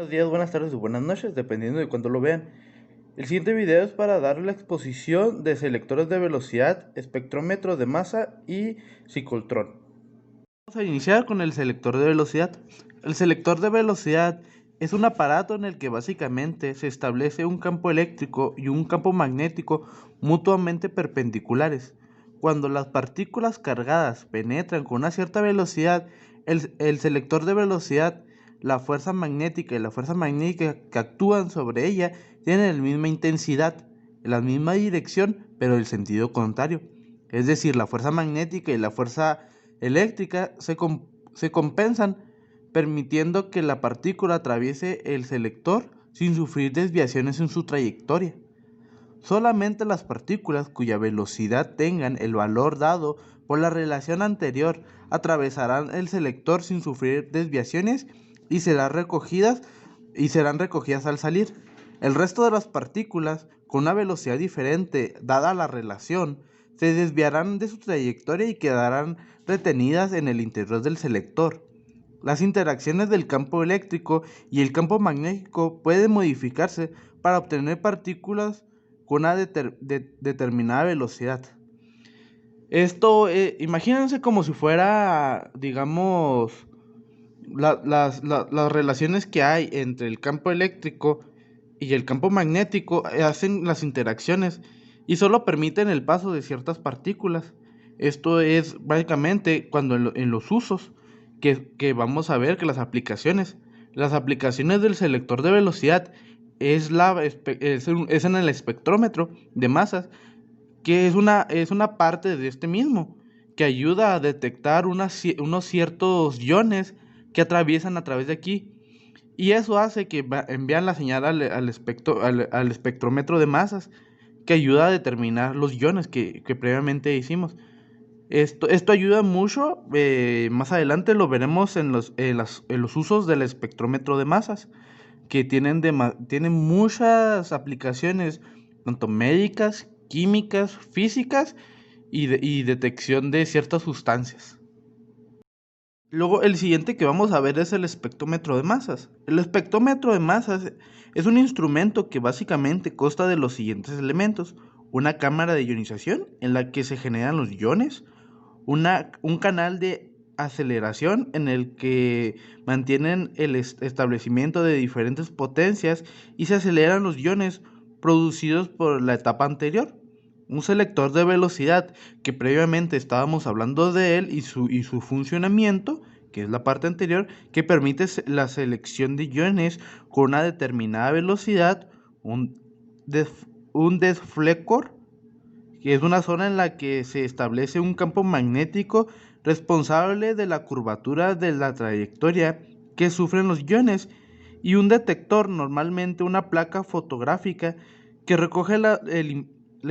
Buenos días, buenas tardes o buenas noches, dependiendo de cuándo lo vean. El siguiente video es para dar la exposición de selectores de velocidad, espectrómetro de masa y ciclotrón. Vamos a iniciar con el selector de velocidad. El selector de velocidad es un aparato en el que básicamente se establece un campo eléctrico y un campo magnético mutuamente perpendiculares. Cuando las partículas cargadas penetran con una cierta velocidad, el selector de velocidad, la fuerza magnética y la fuerza magnética que actúan sobre ella tienen la misma intensidad, la misma dirección, pero el sentido contrario. Es decir, la fuerza magnética y la fuerza eléctrica se compensan, permitiendo que la partícula atraviese el selector sin sufrir desviaciones en su trayectoria. Solamente las partículas cuya velocidad tengan el valor dado por la relación anterior atravesarán el selector sin sufrir desviaciones y serán recogidas al salir. El resto de las partículas con una velocidad diferente dada la relación se desviarán de su trayectoria y quedarán retenidas en el interior del selector. Las interacciones del campo eléctrico y el campo magnético pueden modificarse para obtener partículas con una determinada velocidad. Esto, imagínense como si fuera, digamos, las relaciones que hay entre el campo eléctrico y el campo magnético hacen las interacciones y solo permiten el paso de ciertas partículas. Esto es básicamente cuando en los usos que vamos a ver que las aplicaciones del selector de velocidad es en el espectrómetro de masas, que es una parte de este mismo, que ayuda a detectar unos ciertos iones que atraviesan a través de aquí. Y eso hace que envían la señal al espectrómetro de masas, que ayuda a determinar los iones que previamente hicimos. Esto ayuda mucho, más adelante lo veremos en los usos del espectrómetro de masas, que tienen muchas aplicaciones, tanto médicas, químicas, físicas y detección de ciertas sustancias. Luego, el siguiente que vamos a ver es el espectrómetro de masas. El espectrómetro de masas es un instrumento que básicamente consta de los siguientes elementos: una cámara de ionización en la que se generan los iones, un canal de aceleración en el que mantienen el establecimiento de diferentes potencias y se aceleran los iones producidos por la etapa anterior, un selector de velocidad que previamente estábamos hablando de él y su funcionamiento, que es la parte anterior, que permite la selección de iones con una determinada velocidad, un, un desflector, que es una zona en la que se establece un campo magnético responsable de la curvatura de la trayectoria que sufren los iones, y un detector, normalmente una placa fotográfica, que recoge la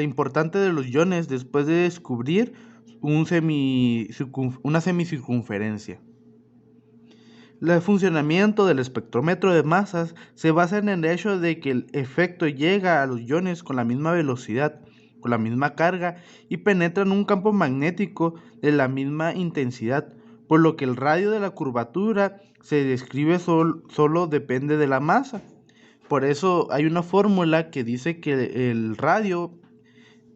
importante de los iones después de descubrir una semicircunferencia. El funcionamiento del espectrómetro de masas se basa en el hecho de que el efecto llega a los iones con la misma velocidad, con la misma carga y penetra en un campo magnético de la misma intensidad, por lo que el radio de la curvatura se describe solo depende de la masa. Por eso hay una fórmula que dice que el radio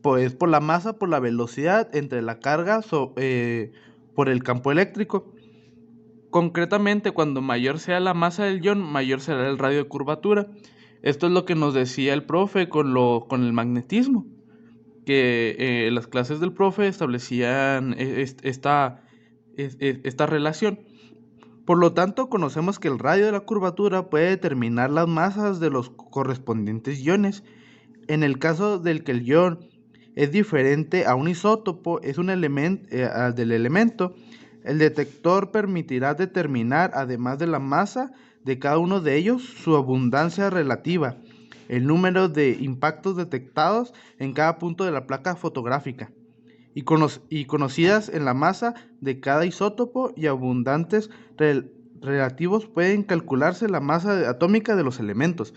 pues, por la masa por la velocidad entre la carga por el campo eléctrico. Concretamente, cuando mayor sea la masa del ion, mayor será el radio de curvatura. Esto es lo que nos decía el profe con el magnetismo, que las clases del profe establecían esta relación. Por lo tanto, conocemos que el radio de la curvatura puede determinar las masas de los correspondientes iones. En el caso del que el ion es diferente a un isótopo del elemento, el detector permitirá determinar, además de la masa de cada uno de ellos, su abundancia relativa, el número de impactos detectados en cada punto de la placa fotográfica, y conocidas en la masa de cada isótopo y abundantes relativos pueden calcularse la masa atómica de los elementos.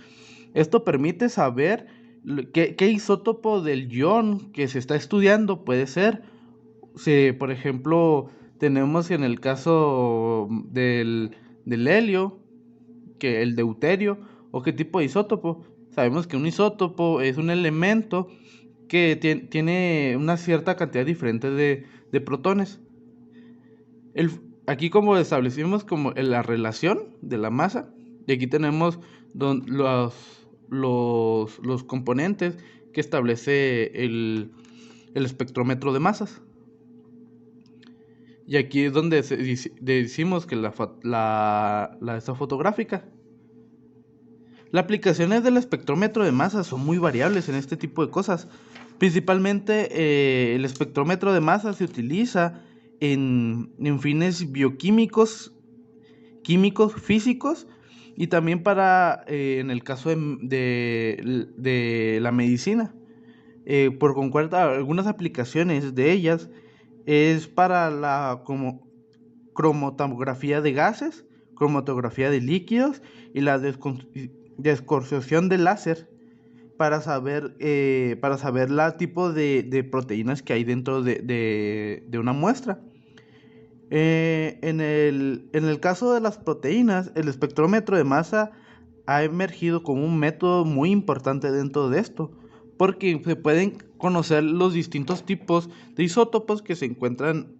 Esto permite saber qué isótopo del ion que se está estudiando puede ser. Si, por ejemplo, tenemos en el caso del helio, que el deuterio o qué tipo de isótopo. Sabemos que un isótopo es un elemento que tiene una cierta cantidad diferente de protones. El, Aquí como establecimos como la relación de la masa, y aquí tenemos los componentes que establece el espectrómetro de masas. Y aquí es donde decimos que esta fotográfica. Las aplicaciones del espectrómetro de masas son muy variables en este tipo de cosas. Principalmente el espectrómetro de masas se utiliza en fines bioquímicos, químicos, físicos, y también en el caso de la medicina. Por concuerda, algunas aplicaciones de ellas es para la cromatografía de gases, cromatografía de líquidos y la descorción de láser para saber la tipo de proteínas que hay dentro de una muestra. En el caso de las proteínas, el espectrómetro de masa ha emergido como un método muy importante dentro de esto, porque se pueden conocer los distintos tipos de isótopos que se encuentran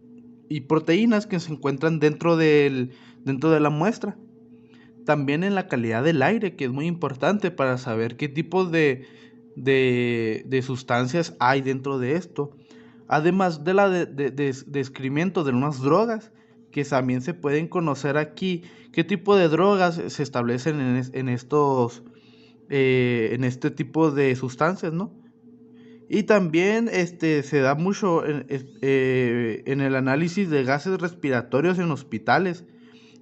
y proteínas que se encuentran dentro de la muestra. También en la calidad del aire, que es muy importante para saber qué tipo de sustancias hay dentro de esto. Además de la descrimiento de unas drogas, que también se pueden conocer aquí qué tipo de drogas se establecen en este tipo de sustancias, ¿no? Y también se da mucho en el análisis de gases respiratorios en hospitales.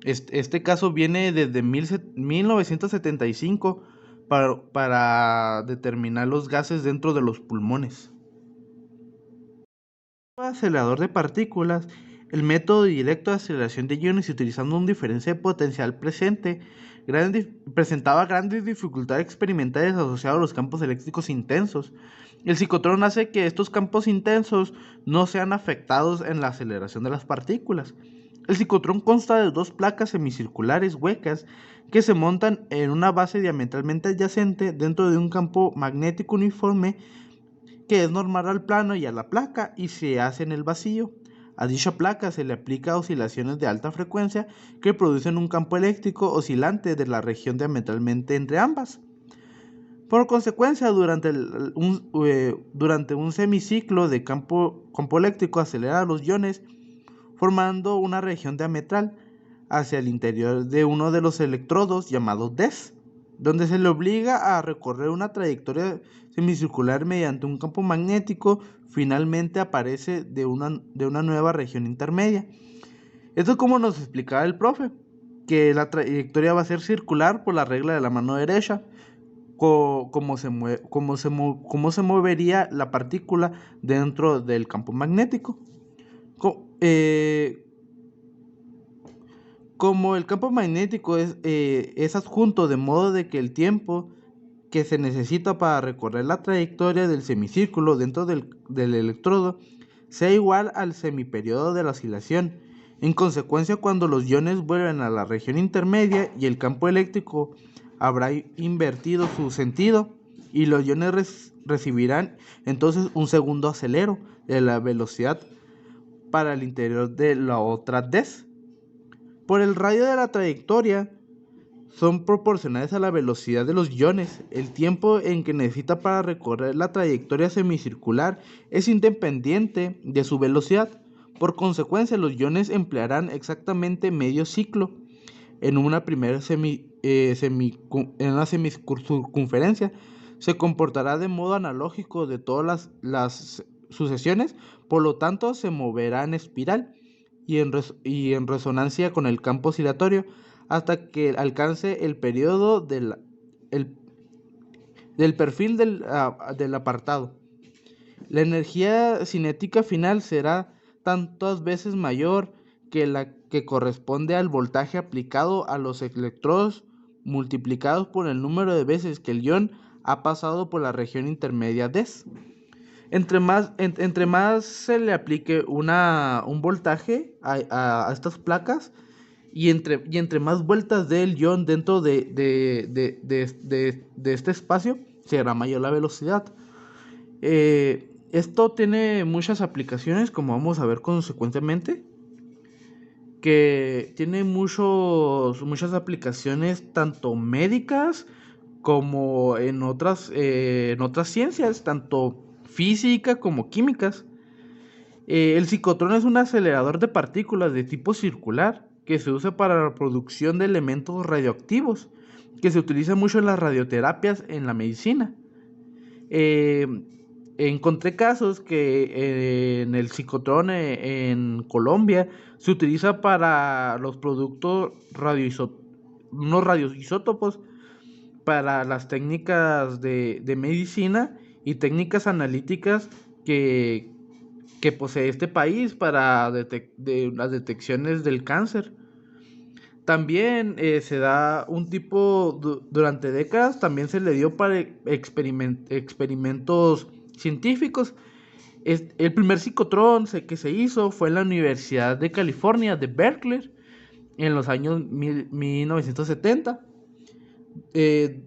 Este caso viene desde 1975 para determinar los gases dentro de los pulmones. Acelerador de partículas, el método directo de aceleración de iones utilizando un diferencial potencial presentaba grandes dificultades experimentales asociadas a los campos eléctricos intensos. El ciclotrón hace que estos campos intensos no sean afectados en la aceleración de las partículas. El ciclotrón consta de dos placas semicirculares huecas que se montan en una base diametralmente adyacente dentro de un campo magnético uniforme que es normal al plano y a la placa y se hace en el vacío. A dicha placa se le aplica oscilaciones de alta frecuencia que producen un campo eléctrico oscilante de la región diametralmente entre ambas. Por consecuencia, durante un semiciclo de campo eléctrico acelera los iones formando una región diametral hacia el interior de uno de los electrodos llamado DES, donde se le obliga a recorrer una trayectoria semicircular mediante un campo magnético. Finalmente aparece de una nueva región intermedia. Esto es como nos explicaba el profe, que la trayectoria va a ser circular por la regla de la mano derecha, cómo se movería la partícula dentro del campo magnético. Como el campo magnético es adjunto, de modo de que el tiempo que se necesita para recorrer la trayectoria del semicírculo dentro del electrodo sea igual al semiperiodo de la oscilación. En consecuencia, cuando los iones vuelven a la región intermedia y el campo eléctrico habrá invertido su sentido y los iones recibirán entonces un segundo acelero de la velocidad para el interior de la otra DES. Por el radio de la trayectoria son proporcionales a la velocidad de los iones. El tiempo en que necesita para recorrer la trayectoria semicircular es independiente de su velocidad. Por consecuencia, los iones emplearán exactamente medio ciclo en una primera semicircunferencia. Se comportará de modo analógico de todas las sucesiones, por lo tanto se moverá en espiral y en resonancia con el campo oscilatorio hasta que alcance el periodo del perfil del apartado. La energía cinética final será tantas veces mayor que la que corresponde al voltaje aplicado a los electrodos multiplicados por el número de veces que el ion ha pasado por la región intermedia DES. Entre más se le aplique un voltaje a estas placas, y entre más vueltas dé el ion dentro de este espacio, será mayor la velocidad. Esto tiene muchas aplicaciones, como vamos a ver consecuentemente, que tiene muchas aplicaciones tanto médicas como en otras ciencias, tanto física como químicas. El ciclotrón es un acelerador de partículas de tipo circular que se usa para la producción de elementos radioactivos, que se utiliza mucho en las radioterapias en la medicina. Eh, Encontré casos que en el ciclotrón en Colombia se utiliza para los productos unos radioisótopos para las técnicas de medicina y técnicas analíticas que, que posee este país para las detecciones del cáncer. También se da un tipo, durante décadas, también se le dio para experimentos científicos. El primer ciclotrón que se hizo fue en la Universidad de California de Berkeley en los años 1970.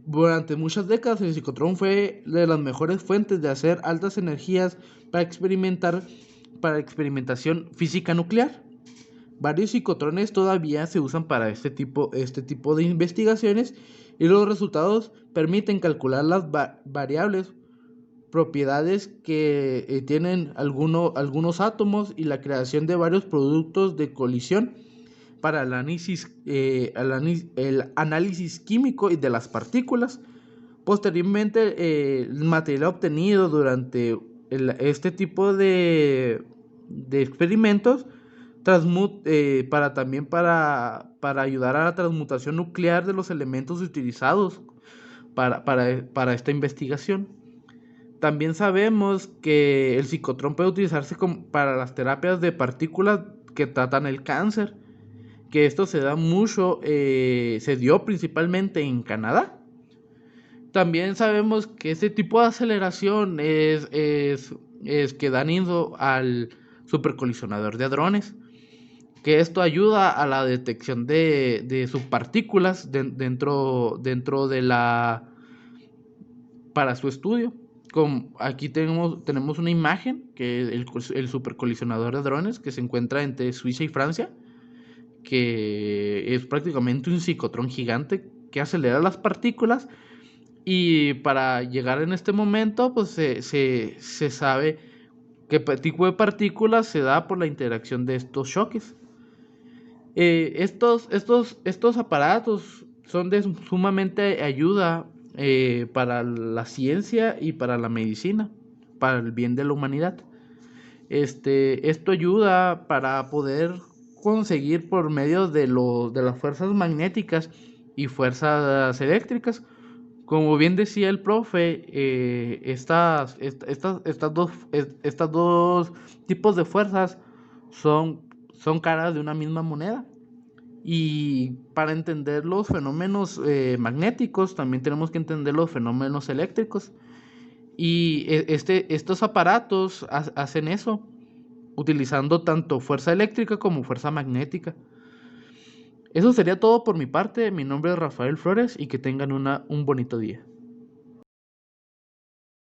Durante muchas décadas el ciclotrón fue de las mejores fuentes de hacer altas energías para experimentación física nuclear. Varios ciclotrones todavía se usan para este tipo de investigaciones y los resultados permiten calcular las variables propiedades que tienen algunos átomos y la creación de varios productos de colisión para el análisis químico y de las partículas. Posteriormente, el material obtenido durante este tipo de experimentos para ayudar a la transmutación nuclear de los elementos utilizados para esta investigación. También sabemos que el ciclotrón puede utilizarse para las terapias de partículas que tratan el cáncer, que esto se dio principalmente en Canadá. También sabemos que este tipo de aceleración es que dan inicio al supercolisionador de hadrones, que esto ayuda a la detección de subpartículas dentro de para su estudio. Aquí tenemos una imagen que el supercolisionador de hadrones que se encuentra entre Suiza y Francia, que es prácticamente un ciclotrón gigante que acelera las partículas, y para llegar en este momento pues se sabe qué tipo de partículas se da por la interacción de estos choques. Estos aparatos son de sumamente ayuda para la ciencia y para la medicina, para el bien de la humanidad. Esto ayuda para poder conseguir por medio de las fuerzas magnéticas y fuerzas eléctricas. Como bien decía el profe, estas dos tipos de fuerzas son caras de una misma moneda. Y para entender los fenómenos magnéticos, también tenemos que entender los fenómenos eléctricos. Y estos aparatos hacen eso, utilizando tanto fuerza eléctrica como fuerza magnética. Eso sería todo por mi parte. Mi nombre es Rafael Flores y que tengan un bonito día.